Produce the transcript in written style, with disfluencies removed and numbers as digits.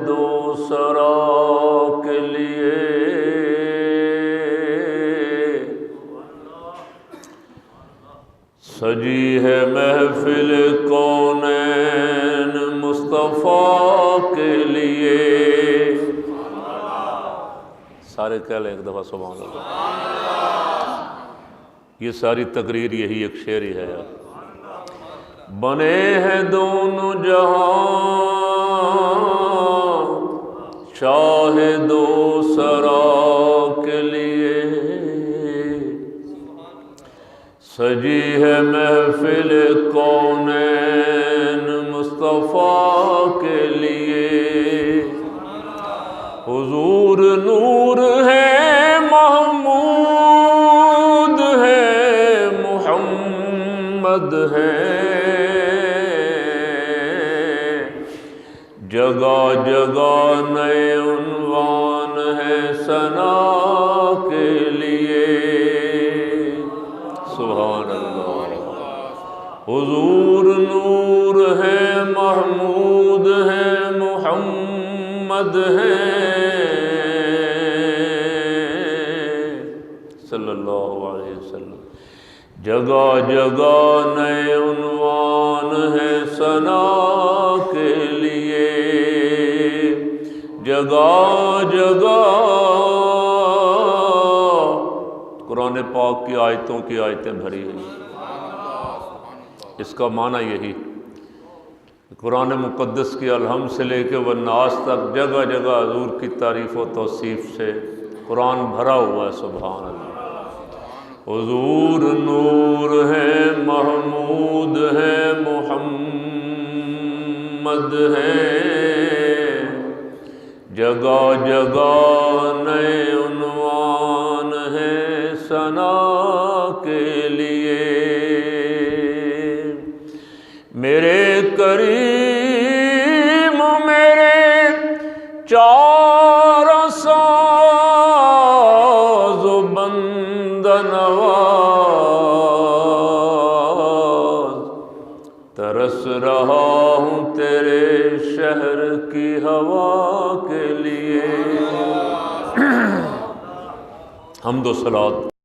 دوسرا کے لیے سجی ہے محفل کونین مصطفی کے لیے. سارے کہہ لیں ایک دفعہ سبحان اللہ. یہ ساری تقریر یہی ایک شعر ہی ہے. بنے ہیں دونوں جہاں شاہ دوسرا کے لیے سجی ہے محفل کونین مصطفیٰ کے لیے. حضور نور ہے محمود ہے محمد ہے جگہ جگہ نئے عنوان ہے ثنا کے لیے. سبحان اللہ. حضور نور ہے محمود ہے محمد ہے صلی اللہ علیہ وسلم. جگہ جگہ نئے عنوان ہے ثنا کے لیے. جگہ جگہ قرآن پاک کی آیتوں کی آیتیں بھری ہوئی. اس کا معنی یہی قرآن مقدس کی الحمد سے لے کے والناس تک جگہ جگہ حضور کی تعریف و توصیف سے قرآن بھرا ہوا ہے. سبحان اللہ. حضور نور ہے محمود ہے محمد ہے جگہ جگہ نئے عنوان ہے ثنا کے لیے. میرے کریم میرے چار ساز و بندہ نواز ترس رہا ہوں تیرے شہر کی ہوا کے لیے. حمد و صلوات